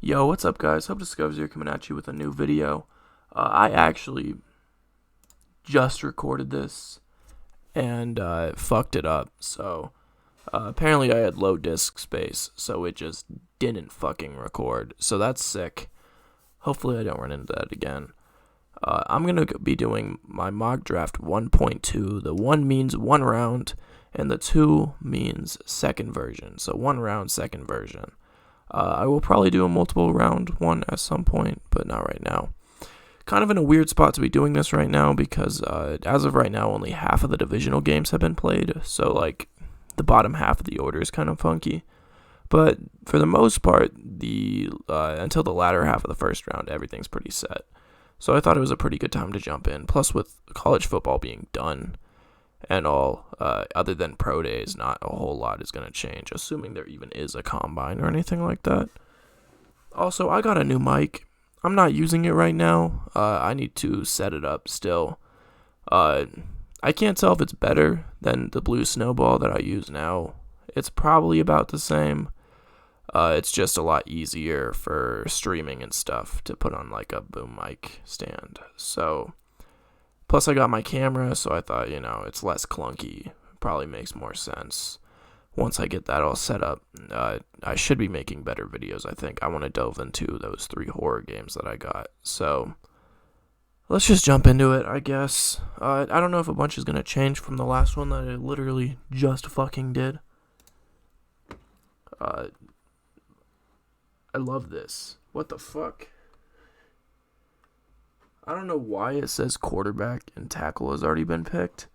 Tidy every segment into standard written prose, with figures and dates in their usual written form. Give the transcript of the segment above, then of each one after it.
Yo, what's up, guys? Hope Discovers here coming at you with a new video. I actually just recorded this and fucked it up. So apparently I had low disk space, so it just didn't fucking record. So that's sick. Hopefully I don't run into that again. I'm gonna be doing my mock draft 1.2. The 1 means 1 round, and the 2 means second version. So 1 round, second version. I will probably do a multiple round one at some point, but not right now. Kind of in a weird spot to be doing this right now because as of right now, only half of the divisional games have been played. So, like, the bottom half of the order is kind of funky. But for the most part, the until the latter half of the first round, everything's pretty set. So I thought it was a pretty good time to jump in. Plus, with college football being done and all, other than pro days, not a whole lot is going to change, assuming there even is a combine or anything like that. Also, I got a new mic. I'm not using it right now. I need to set it up still. Uh, I can't tell if it's better than the Blue Snowball that I use now. It's probably about the same. It's just a lot easier for streaming and stuff to put on like a boom mic stand. So, plus I got my camera, so I thought, it's less clunky. Probably makes more sense. Once I get that all set up, I should be making better videos, I think. I want to delve into those 3 horror games that I got. So, let's just jump into it, I guess. I don't know if a bunch is going to change from the last one that I literally just fucking did. Uh, I love this. What the fuck? I don't know why it says quarterback and tackle has already been picked.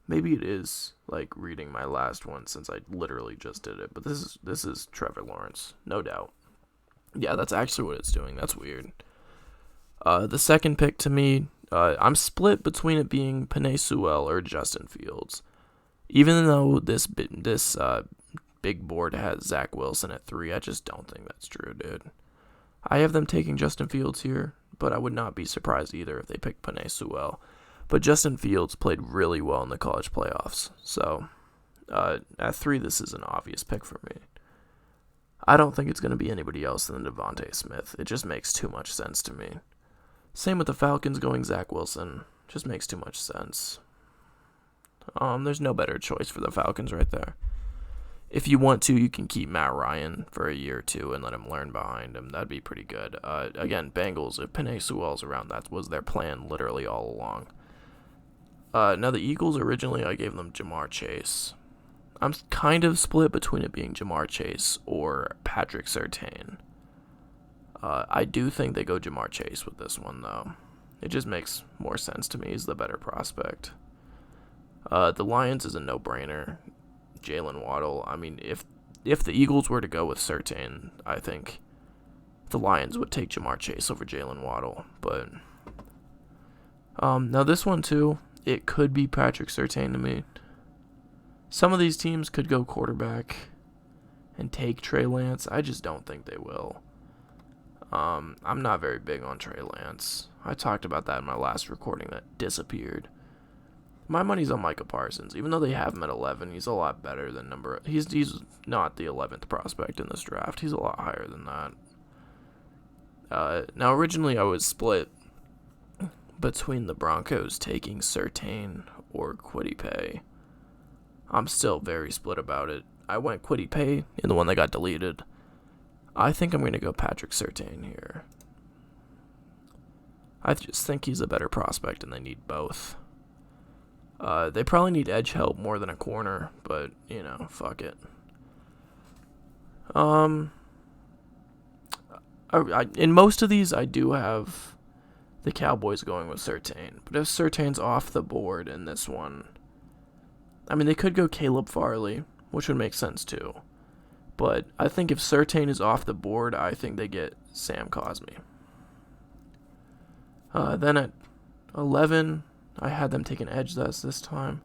Maybe it is like reading my last one since I literally just did it. But this is Trevor Lawrence, no doubt. Yeah, that's actually what it's doing. That's weird. The second pick to me, I'm split between it being Penei Sewell or Justin Fields. Even though this big board has Zach Wilson at 3, I just don't think that's true, dude. I have them taking Justin Fields here, but I would not be surprised either if they picked Penei Sewell. But Justin Fields played really well in the college playoffs, so at 3, this is an obvious pick for me. I don't think it's going to be anybody else than Devontae Smith. It just makes too much sense to me. Same with the Falcons going Zach Wilson. Just makes too much sense. There's no better choice for the Falcons right there. If you want to, you can keep Matt Ryan for a year or two and let him learn behind him. That'd be pretty good. Again, Bengals, if Penei Sewell's around, that was their plan literally all along. Now, the Eagles, originally, I gave them Ja'Marr Chase. I'm kind of split between it being Ja'Marr Chase or Patrick Surtain. I do think they go Ja'Marr Chase with this one, though. It just makes more sense to me. He's the better prospect. The Lions is a no-brainer. Jalen Waddle. I mean, if the Eagles were to go with Surtain, I think the Lions would take Ja'Marr Chase over Jalen Waddle. But now this one, too, it could be Patrick Surtain to me. Some of these teams could go quarterback and take Trey Lance. I just don't think they will. I'm not very big on Trey Lance. I talked about that in my last recording that disappeared. My money's on Micah Parsons. Even though they have him at 11, he's a lot better than He's not the 11th prospect in this draft. He's a lot higher than that. Now, originally I was split between the Broncos taking Surtain or Kwity Paye. I'm still very split about it. I went Kwity Paye in the one that got deleted. I think I'm going to go Patrick Surtain here. I just think he's a better prospect and they need both. They probably need edge help more than a corner, but, fuck it. In most of these, I do have the Cowboys going with Surtain. But if Surtain's off the board in this one, I mean, they could go Caleb Farley, which would make sense too. But I think if Surtain is off the board, I think they get Sam Cosmi. Then at 11, I had them take an edge this time.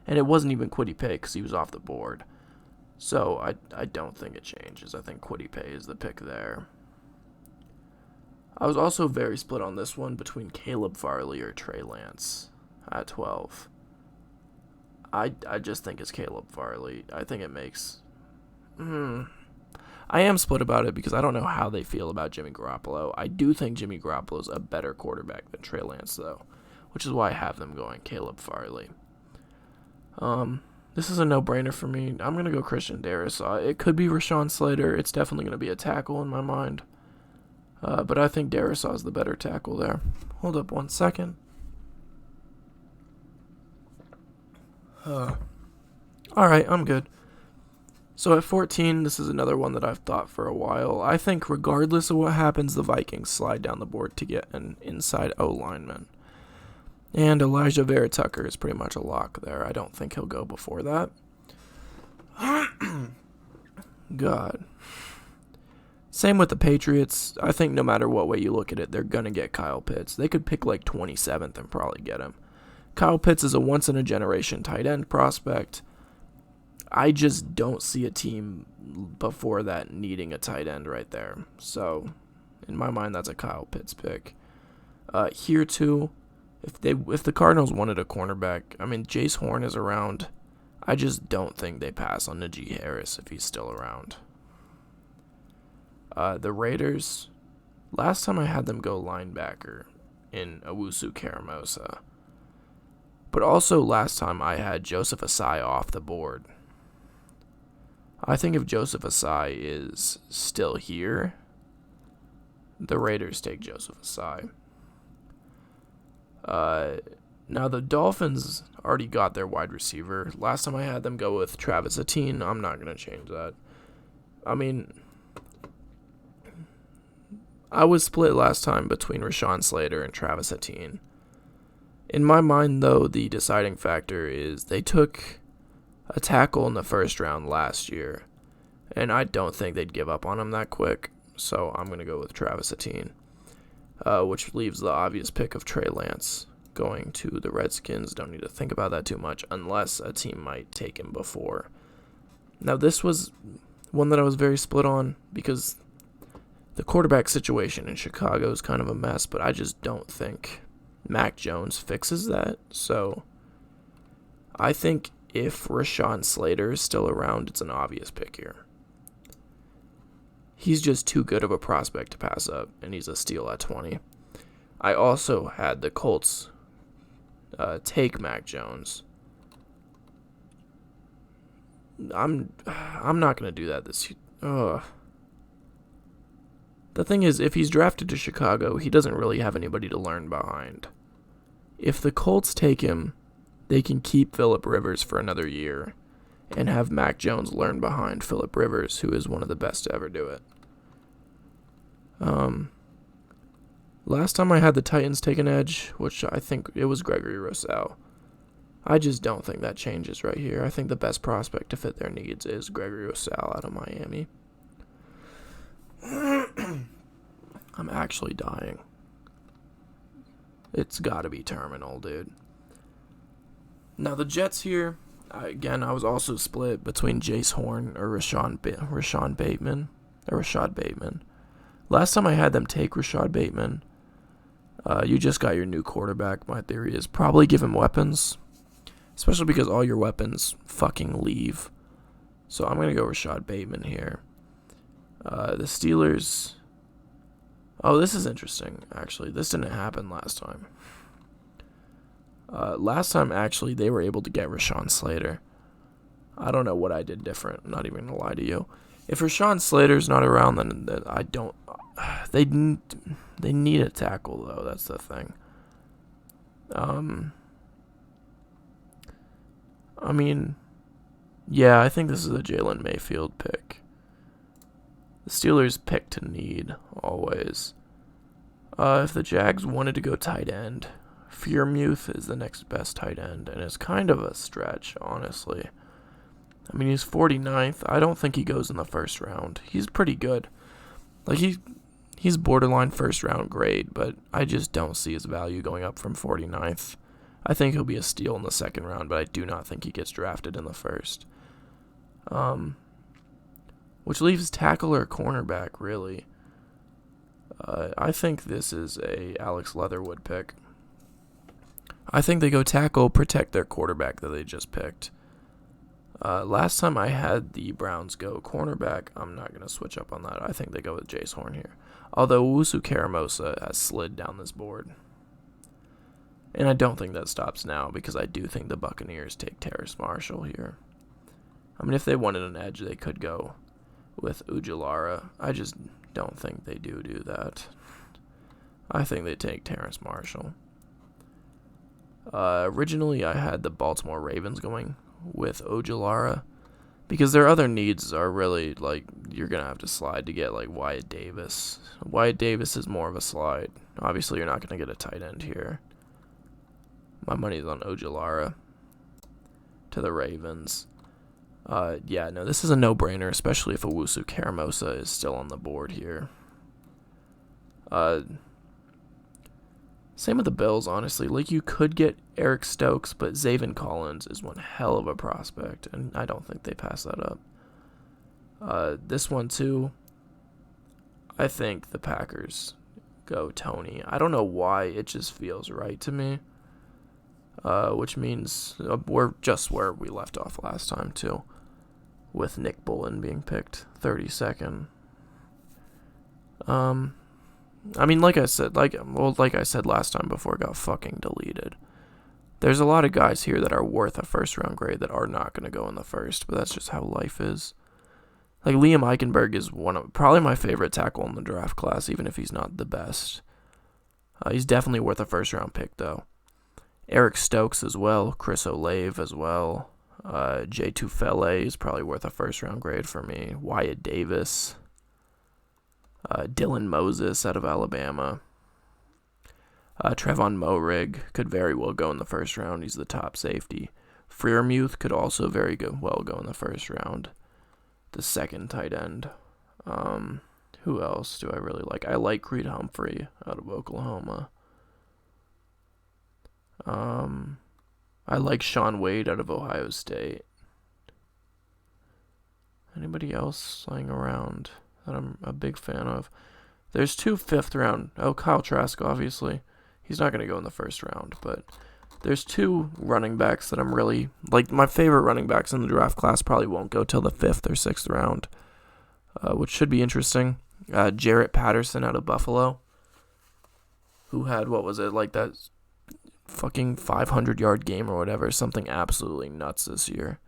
And it wasn't even Kwity Paye because he was off the board. So I don't think it changes. I think Kwity Paye is the pick there. I was also very split on this one between Caleb Farley or Trey Lance at 12. I just think it's Caleb Farley. I think it makes... I am split about it because I don't know how they feel about Jimmy Garoppolo. I do think Jimmy Garoppolo's a better quarterback than Trey Lance, though, which is why I have them going Caleb Farley. This is a no-brainer for me. I'm going to go Christian Darrisaw. It could be Rashawn Slater. It's definitely going to be a tackle in my mind. But I think Darrisaw is the better tackle there. Hold up 1 second. Alright, I'm good. So at 14, this is another one that I've thought for a while. I think regardless of what happens, the Vikings slide down the board to get an inside O lineman. And Elijah Vera Tucker is pretty much a lock there. I don't think he'll go before that. God. Same with the Patriots. I think no matter what way you look at it, they're going to get Kyle Pitts. They could pick like 27th and probably get him. Kyle Pitts is a once-in-a-generation tight end prospect. I just don't see a team before that needing a tight end right there. So, in my mind, that's a Kyle Pitts pick. Here, too, if the Cardinals wanted a cornerback, I mean, Jace Horn is around. I just don't think they pass on Najee Harris if he's still around. The Raiders, last time I had them go linebacker in Owusu Karamosa. But also last time I had Joseph Asai off the board. I think if Joseph Asai is still here, the Raiders take Joseph Asai. Now the Dolphins already got their wide receiver. Last time I had them go with Travis Etienne. I'm not going to change that. I mean, I was split last time between Rashawn Slater and Travis Etienne. In my mind, though, the deciding factor is they took a tackle in the first round last year, and I don't think they'd give up on him that quick, so I'm going to go with Travis Etienne, which leaves the obvious pick of Trey Lance going to the Redskins. Don't need to think about that too much unless a team might take him before. Now, this was one that I was very split on because the quarterback situation in Chicago is kind of a mess, but I just don't think Mac Jones fixes that. So I think if Rashawn Slater is still around, it's an obvious pick here. He's just too good of a prospect to pass up, and he's a steal at 20. I also had the Colts take Mac Jones. I'm not going to do that this year. The thing is, if he's drafted to Chicago, he doesn't really have anybody to learn behind. If the Colts take him, they can keep Phillip Rivers for another year and have Mac Jones learn behind Phillip Rivers, who is one of the best to ever do it. Last time I had the Titans take an edge, which I think it was Gregory Rousseau. I just don't think that changes right here. I think the best prospect to fit their needs is Gregory Rousseau out of Miami. I'm actually dying. It's gotta be terminal, dude. Now the Jets here, again, I was also split between Jace Horn or Rashad Bateman. Last time I had them take Rashad Bateman, you just got your new quarterback. My theory is probably give him weapons, especially because all your weapons fucking leave. So I'm going to go Rashad Bateman here. The Steelers. Oh, this is interesting, actually. This didn't happen last time. Last time, actually, they were able to get Rashawn Slater. I don't know what I did different. I'm not even going to lie to you. If Rashawn Slater's not around, then I don't... They need a tackle, though. That's the thing. I mean... Yeah, I think this is a Jalen Mayfield pick. The Steelers pick to need, always. If the Jags wanted to go tight end, Freiermuth is the next best tight end, and it's kind of a stretch, honestly. I mean, he's 49th. I don't think he goes in the first round. He's pretty good. Like, he's borderline first round grade, but I just don't see his value going up from 49th. I think he'll be a steal in the second round, but I do not think he gets drafted in the first. Which leaves tackle or cornerback, really. I think this is a Alex Leatherwood pick. I think they go tackle, protect their quarterback that they just picked. Last time I had the Browns go cornerback, I'm not going to switch up on that. I think they go with Jace Horn here. Although Owusu-Koramoah has slid down this board. And I don't think that stops now because I do think the Buccaneers take Terrace Marshall here. I mean, if they wanted an edge, they could go with Ojulari. I just don't think they do that. I think they take Terrace Marshall. Originally, I had the Baltimore Ravens going with Ojulari because their other needs are really, like, you're going to have to slide to get, like, Wyatt Davis. Wyatt Davis is more of a slide. Obviously, you're not going to get a tight end here. My money's on Ojulari to the Ravens. Yeah, no, this is a no-brainer, especially if Owusu-Koramoah is still on the board here. Same with the Bills, honestly. Like, you could get Eric Stokes, but Zaven Collins is one hell of a prospect, and I don't think they pass that up. This one, too, I think the Packers go Tony. I don't know why, it just feels right to me. Which means we're just where we left off last time, too, with Nick Bullen being picked 32nd. I mean, like I said last time before it got fucking deleted. There's a lot of guys here that are worth a first-round grade that are not going to go in the first, but that's just how life is. Like, Liam Eichenberg is probably my favorite tackle in the draft class, even if he's not the best. He's definitely worth a first-round pick, though. Eric Stokes as well, Chris Olave as well. Jay Tufele is probably worth a first-round grade for me. Wyatt Davis. Dylan Moses out of Alabama. Trevon Moehrig could very well go in the first round. He's the top safety. Freiermuth could also well go in the first round. The second tight end. Who else do I really like? I like Creed Humphrey out of Oklahoma. I like Shaun Wade out of Ohio State. Anybody else lying around that I'm a big fan of? There's 2 fifth round. Oh, Kyle Trask, obviously. He's not going to go in the first round, but there's 2 running backs that I'm really, like, my favorite running backs in the draft class probably won't go till the 5th or 6th round, which should be interesting. Jarrett Patterson out of Buffalo, who had, like that fucking 500-yard game or whatever, something absolutely nuts this year.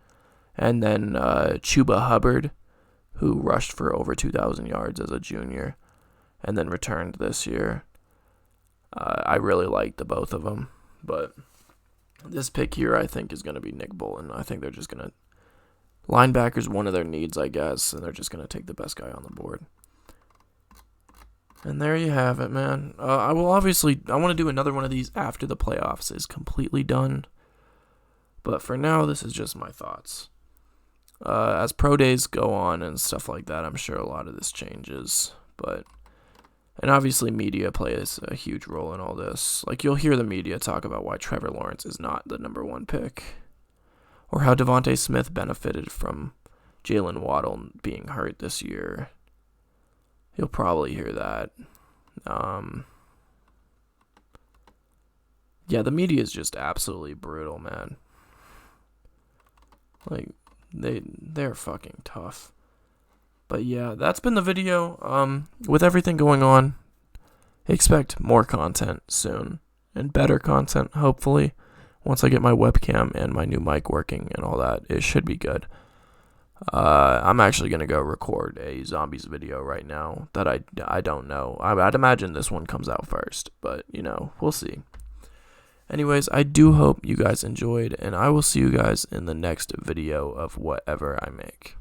And then Chuba Hubbard, who rushed for over 2,000 yards as a junior and then returned this year. I really liked the both of them, but this pick here I think is going to be Nick Bolton. I think they're just going to... Linebacker's one of their needs, I guess, and they're just going to take the best guy on the board. And there you have it, man. I want to do another one of these after the playoffs is completely done. But for now, this is just my thoughts. As pro days go on and stuff like that, I'm sure a lot of this changes. And obviously media plays a huge role in all this. Like, you'll hear the media talk about why Trevor Lawrence is not the number 1 pick. Or how Devontae Smith benefited from Jalen Waddle being hurt this year. You'll probably hear that. Yeah, the media is just absolutely brutal, man. Like, they're fucking tough. But yeah, that's been the video. With everything going on, expect more content soon. And better content, hopefully. Once I get my webcam and my new mic working and all that, it should be good. I'm actually going to go record a zombies video right now that I don't know. I'd imagine this one comes out first, but, we'll see. Anyways, I do hope you guys enjoyed, and I will see you guys in the next video of whatever I make.